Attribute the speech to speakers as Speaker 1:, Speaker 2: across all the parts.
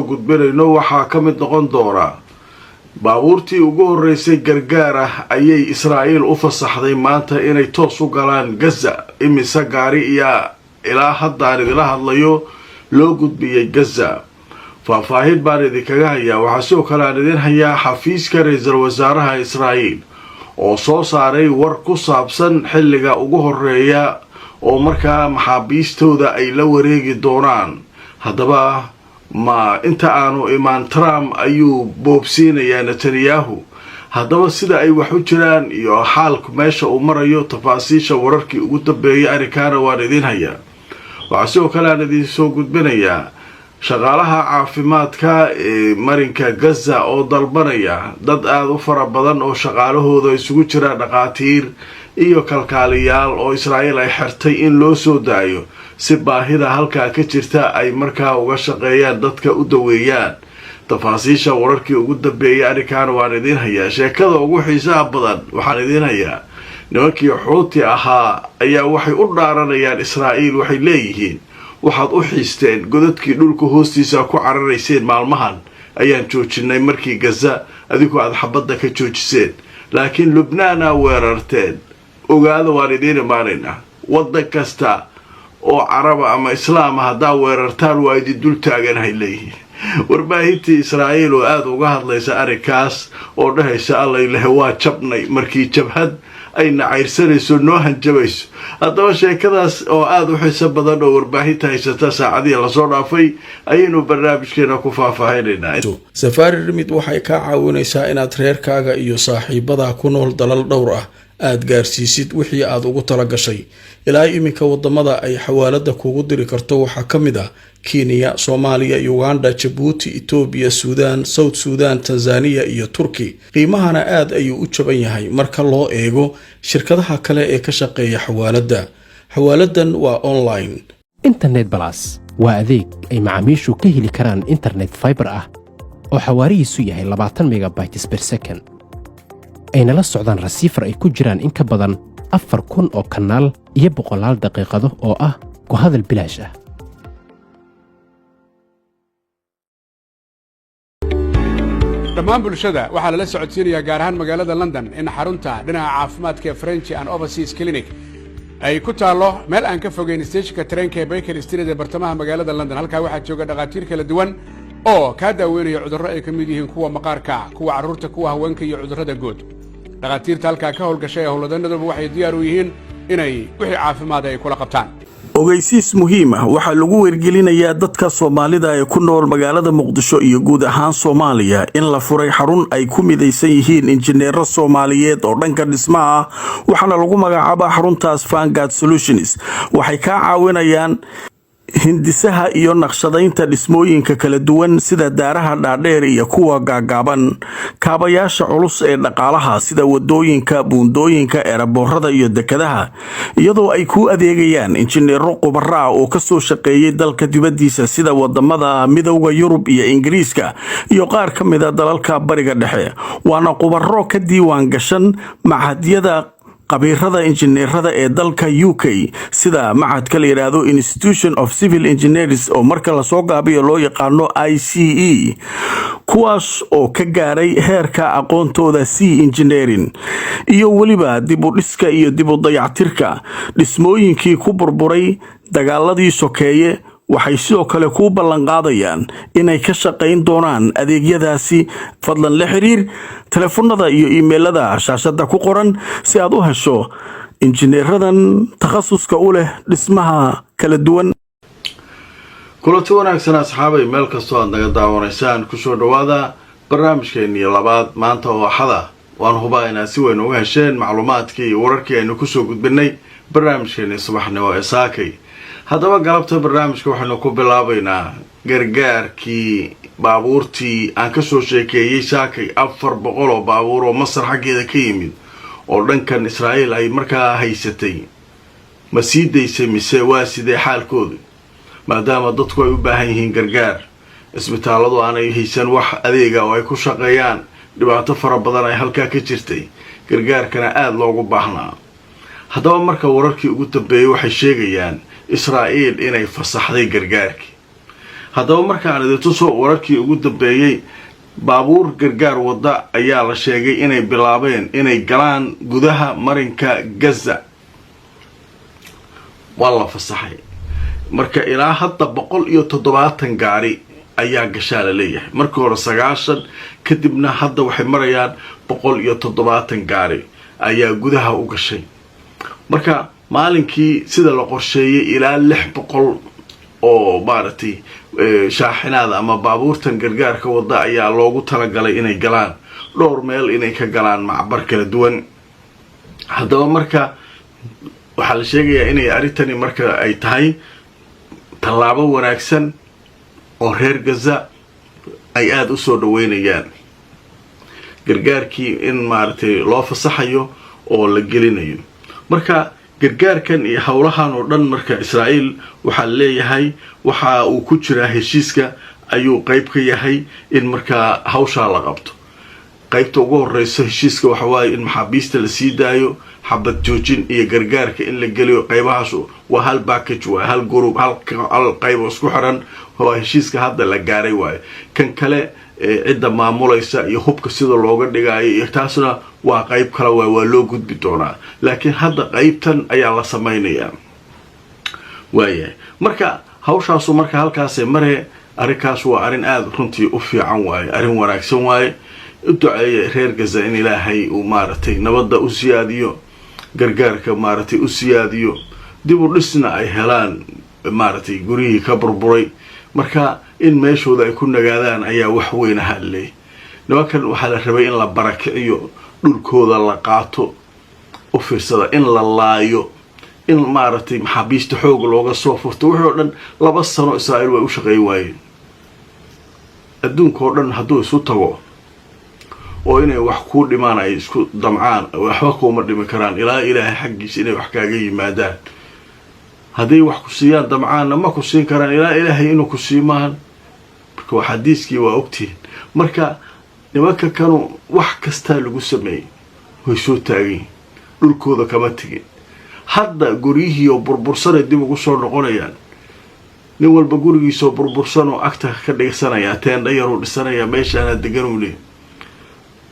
Speaker 1: gudbinayno waxaa ka mid noqon doona baabuurtii ugu horeysay gargaar ah ayay Israa'iil u fasaxday maanta inay toos u galaan Gaza imise gaari iyo ilaa hadda idila hadlayo loo gudbiyay Gaza faahfaahin baan idinkaga hayaa waxaa sidoo kale aan idin hayaa xafiiska ra'iisul wasaaraha Israa'iil oo soo saaray war ku saabsan xilliga ugu horeeya oo markaa maxaabiistooda ay la wareegi doonaan haddaba ma inta aanu imaan Trump ayuu boobsiinayaa Netanyahu haddaba sida ay wax u jiraan iyo xaalku meesha uu marayo tafaasiisha wararkii ugu dambeeyay arikaana waan idin hayaa waxaa sidoo kale aan idin soo gudbinayaa shaqaalaha caafimaadka ee marinka Gaza oo dalbanaya dad aad u fara badan oo shaqaalahooda isugu jira dhaqaatiir iyo kalkaaliyaal oo Israa'iil ay xirtay in loo soo daayo si baahida halka ka jirta ay markaa uga shaqeeyaan dadka u daweeyaan tafaasiisha wararkii ugu dambeeyay arkaan waan idin hayaa sheekada ugu xiisaha badan waxaan idin hayaa nimankii Xuuti ahaa ayaa waxay u dhaaranayaan Israa'iil waxay leeyihiin waxaad u xiisteen godadkii dhulka hoostiisa ku cararayseen maalmahan ayaan joojinay markii Gaza adigu aad xabadda ka joojiseen laakiin Lubnaana weerarteen ogaada waan idin imaanaynaa wadan kasta oo Caraba ama Islaam hadaa weerartaan waa idin dul taaganahay leeyihiin warbaahintii Israa'iil oo aad uga hadlaysa arikaas oo dhahaysa alla ilaahay waa jabnay markii jabhad ay nacayrsanayso noo hanjabayso haddaba sheekadaas oo aad u xiiso badan oo warbaahinta haysata saacadii la soo dhaafay ayaynu barnaamijkeena ku faahfaahineynaa
Speaker 2: Safari Remit waxay ka caawinaysaa inaad reerkaaga iyo saaxiibada ku nool dalal dhowr ah aad gaarsiisid wixii aad ugu tala gashay ilaa iminka wadamada ay xawaalada kugu diri karto waxaa kamid ah Kenya, Soomaaliya, Uganda, Djibouti, Ethiopia, Sudan, South Sudan, Tanzania iyo Turkey. qiimahana aad ayuu u jaban yahay marka loo eego shirkadaha kale ee ka shaqeeya xawaalada. Xawaaladan waa online.
Speaker 3: Internet Plus waa adeeg ay macaamiishu ka heli karaan internet fiber ah oo xawaarihiisu yahay 20 megabytes per second. ayna la socdaan receiver ay ku jiraan in ka badan 4,000 oo kanaal iyo 100 daqiiqado oo ah ku hadal bilaash ah.
Speaker 4: dhammaan bulshada waxaa lala socodsiinayaa gaar ahaan magaalada London in xarunta dhinaca caafimaadka French and Overseas Clinic ay ku taalo meel aan ka fogeyn stationka tareenka Baker Street ee bartamaha magaalada London halka waxaa jooga dhaqaatiir kala duwan oo ka daaweynaya cudurro ay ka mid yihiin kuwa maqaarka kuwa carruurta kuwa haweenka iyo cudurrada guud dhaqaatiirta halka ka howlgashay howladaynadaba waxay diyaar u yihiin inay wixii caafimaad ay kula qabtaan
Speaker 1: ogeysiis muhiim ah waxaa lagu wargelinayaa dadka Soomaalida ee ku nool magaalada Muqdisho iyo guud ahaan Soomaaliya in la furay xarun ay ku midaysan yihiin injineero Soomaaliyeed oo dhanka dhismaha waxaana lagu magacaabaa xaruntaas Vanguard Solutions waxay ka caawinayaan hindisaha iyo naqshadaynta dhismooyinka kala duwan sida daaraha dhaadheer iyo kuwa gaagaaban kaabayaasha culus ee dhaqaalaha sida wadooyinka buundooyinka eraboorada iyo dekadaha iyadoo ay ku adeegayaan injineero khubaro oo ka soo shaqeeyay dalka dibadiisa sida wadamada Midowga Yurub iyo Ingiriiska iyo qaar ka mid ah dalalka bariga dhexe waana khubaro ka diiwaan gashan macadyada qabiirada injineerada ee dalka UK sida macadka la yiraahdo Institution of Civil Engineers oo marka la soo gaabiyo loo yaqaano ICE kuwaas oo ka gaaray heerka aqoontooda C engineering iyo waliba dib u dhiska iyo dib u dayactirka dhismooyinkii ku burburay dagaaladii sokeeye waxay sidoo kale ku ballan qaadayaan inay ka shaqeyn doonaan adeegyadaasi fadlan la xiriir telefoonada iyo emailada shaashada ku qoran si aad u hesho injineeradan takhasuska u leh dhismaha kala duwan kulanti wanaagsan asxaabay meel kastoo aad naga daawanaysaan ku soo dhawaada barnaamijkeennii labaad maanta oo axada waan hubaa inaad si weyn uga hesheen macluumaadkii iyo wararkii aynu kusoo gudbinay barnaamijkeennii subaxnimo ee saakay haddaba galabta barnaamijka waxaynu ku bilaabaynaa gargaarkii baabuurtii aan ka soo sheekeeyay saakay 400 oo baabuur oo Masar xaggeeda ka yimid oo dhankan Israa'iil ay markaa haysatay ma sii daysay mise waa sidee xaalkoodu maadaama dadku ay u baahan yihiin gargaar isbitaaladu aanay haysan wax adeega oo ay ku shaqeeyaan dhibaato fara badan ay halkaa ka jirtay gargaarkana aad loogu baahnaa haddaba marka wararkii ugu dambeeyay waxay sheegayaan Israa'iil inay fasaxday gargaarkii haddaba markaan idin tuso wararkii ugu dambeeyey baabuur gargaar wada ayaa la sheegay inay bilaabeen inay galaan gudaha marinka Gaza waa la fasaxay marka ilaa hadda 170 gaari ayaa gashaa la leeyahay markii hore 90 kadibna hadda waxay marayaan 170 gaari ayaa gudaha u gashay marka maalinkii sida la qorsheeyay ilaa 600 oo maartay shaaxinaada ama baabuurtan gargaarka wada ayaa loogu talagalay inay galaan dhowr meel inay ka galaan macbar kala duwan haddaba marka waxa la sheegayaa inay arintani marka ay tahay tallaabo wanaagsan oo reer Gaza ay aad u soo dhaweynayaan gargaarkii in maartay loo fasaxayo oo la gelinayo marka gargaarkan iyo hawlahan oo dhan marka Israa'iil waxa leeyahay waxa uu ku jira heshiiska ayuu qayb ka yahay in marka hawsha la qabto qaybta ugu horeysa heshiiska waxa waay in maxaabiista la sii daayo xabad joojin iyo gargaarka in la geliyo qaybahaas waa hal package waa hal group hal qayb isku xiran oo heshiiska hadda la gaaray waay kan kale cidda maamulaysa iyo hubka sida looga dhigayo iyo taasna waa qayb kale waa loo gudbi doonaa laakiin hadda qaybtan ayaa la sameeynaya waaye marka hawshaas marka halkaas maree arikaas waa arin aad runtii u fiican waaye arin wanaagsan waaye u duceeyo reer Gaza in Ilaahay uu maartay nabadda u siyaadiyo gargaarka maartay u siyaadiyo dib u dhisna ay helaan maartay guriyii ka burburay marka in meeshooda ay ku nagaadaan ayaa wax weyn ahaale nimankan waxa la rabay in la barakiciyo dhulkooda la qaato u fiirsada in la laayo in maartay maxaabiista xoog looga soo furto wuxuu dhan 2 sano Israa'iil way u shaqeey waayeen adduunka oo dhan hadduu isu tago oo inay wax ku dhimaan ay isku damcaan waxba kuma dhimi karaan ilaa Ilaahay xaqiisa inay wax kaaga yimaadaan haddii wax ku siiyaan damcaan ma ku siin karaan ilaa Ilaahay inuu ku siimaan marka xadiiskii waa ogtiin marka nimanka kanu wax kasta lagu sameeyay way soo taageen dhulkooda kama tagin hadda guriyihii oo burbursan dib ugu soo noqonayaan nin walba gurigiisa oo burbursan oo agta ka dhigsanaya teendha yar u dhisanaya meeshaana degan u leeyahay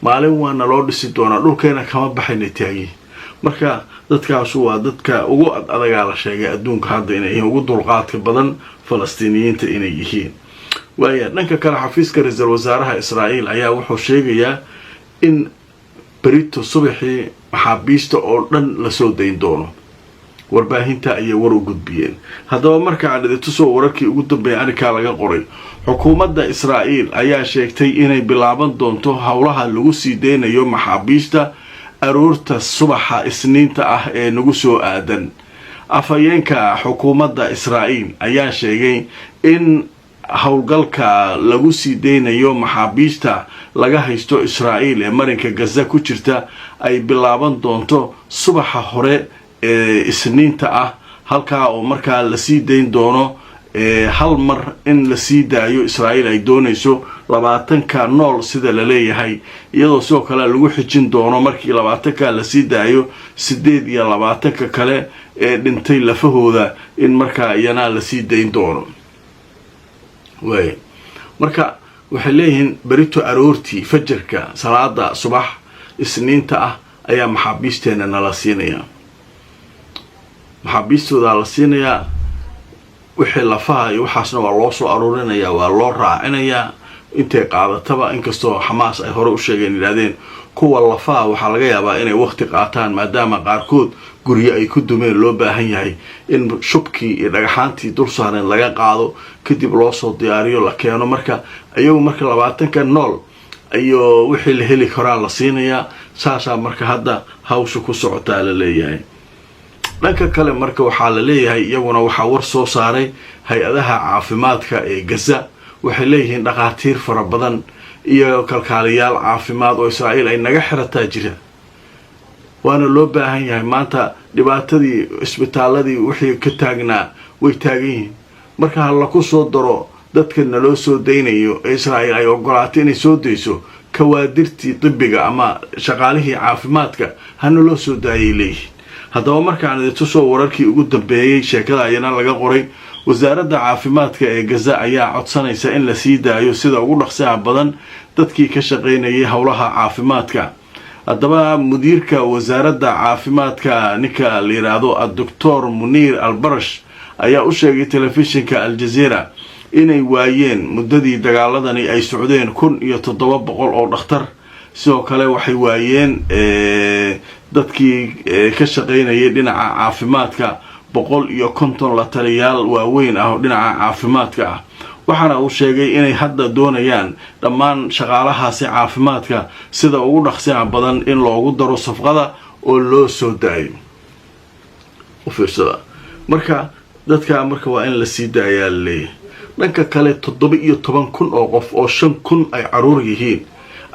Speaker 1: maalin waana loo dhisi doonaa dhulkeena kama baxayna taagay marka dadkaas waa dadka ugu adaga la sheegay adduunka hadda inay ugu dulqaadka badan Falastiiniyiinta inay yihiin waaya dhanka kale xafiiska ra'iisul wasaaraha Israa'iil ayaa wuxuu sheegayaa in بريتو صبحي محابيستا oo dhan la soo dayn doono warbaahinta ay war u gudbiyeen hadaba marka aan tusoo wararkii ugu dambeeyay arrinka laga qoray xukuumadda Israa'iil ayaa sheegtay inay bilaaban doonto hawlaha lagu sii deynayo maxaabiista aroorta subaxa isniinta ah ee nagu soo aadan afayeenka xukuumadda Israa'iil ayaa sheegay in hawlgalka lagu sii deynayo maxaabiista laga haysto Israa'iil ee marinka Gaza ku jirta ay bilaaban doonto subaxa hore ee isniinta ah halka oo markaa la sii deyn doono hal mar in la sii daayo Israa'iil ay doonayso 20ka nool sida la leeyahay iyadoo soo kale lagu xijin doono markii 20ka la sii daayo 28 kale ee dhintay lafahooda in markaa iyana la sii deyn doono way marka waxay leeyihiin barito aroortii fajrka salaada subax isniinta ah ayaa maxaabiisteena nala siinaya maxaabiistooda la siinaya wixii lafaha iyo waxaasna waa loo soo aruurinaya waa loo raacinaya intay qaadataba inkastoo Xamaas ay hore u sheegeen ilaadeen kuwa lafaha waxa laga yaabaa inay waqti qaataan maadaama qaarkood guriga ay ku dumeen loo baahan yahay in shubkii iyo dhagaxaantii dul saaran laga qaado kadib loo soo diyaariyo la keeno marka ayagu marka 20ka nool ayo wixii la heli karaa la siinaya saasa marka hadda hawsha ku socota la leeyahay dhanka kale marka waxa la leeyahay iyaguna waxa war soo saaray hay'adaha caafimaadka ee Gaza waxay leeyihiin dhaqaatiir fara badan iyo kalkaaliyaal caafimaad oo Israa'iil ay naga xirataa jira waana loo baahan yahay maanta dhibaatadii isbitaaladii wixii ka taagnaa way taagan marka la ku soo daro dadkana loo soo deynayo Israa'iil ay ogolaatay inay soo deyso kawaadirtii tibbiga ama shaqaalihii caafimaadka hana loo soo daayay leeyahay hadaba marka aan tusoo wararkii ugu dambeeyay sheekada ayana laga qoray wasaaradda caafimaadka ee Gaza ayaa codsanaysa in la sii daayo sida ugu dhaqsaha badan dadkii ka shaqeynayay howlaha caafimaadka. haddaba mudiirka wasaaradda caafimaadka ninka la yiraahdo Dr. Munir Al-Barash ayaa u sheegay telefishinka Al Jazeera inay waayeen muddadii dagaaladani ay socdeen 1700 oo dhakhtar. sidoo kale waxay waayeen dadkii ka shaqeynayay dhinaca caafimaadka 150 la taliyaal waaweyn ah oo dhinaca caafimaadka ah. waxaana uu sheegay inay hadda doonayaan dhammaan shaqaalahaasi caafimaadka sida ugu dhaqsiga badan in loogu daro safqada oo loo soo daayo. u fiirsada marka dadka waa in la sii daayaa leeyahay. dhanka kale 17,000 oo qof oo 5,000 ay caruur yihiin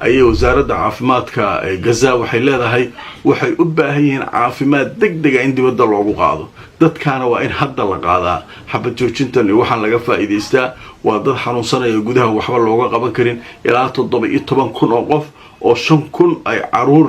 Speaker 1: ayay wasaaradda caafimaadka ee Gaza waxay leedahay waxay u baahan yihiin caafimaad degdeg ah in dibadda loogu qaado. dadkaana waa in hadda la qaadaa. xabad joojintan waxaan laga faa'iideystaa waa dad xanuunsanaya gudaha waxba looga qaban karin ilaa 17,000 oo qof oo 5,000 ay caruur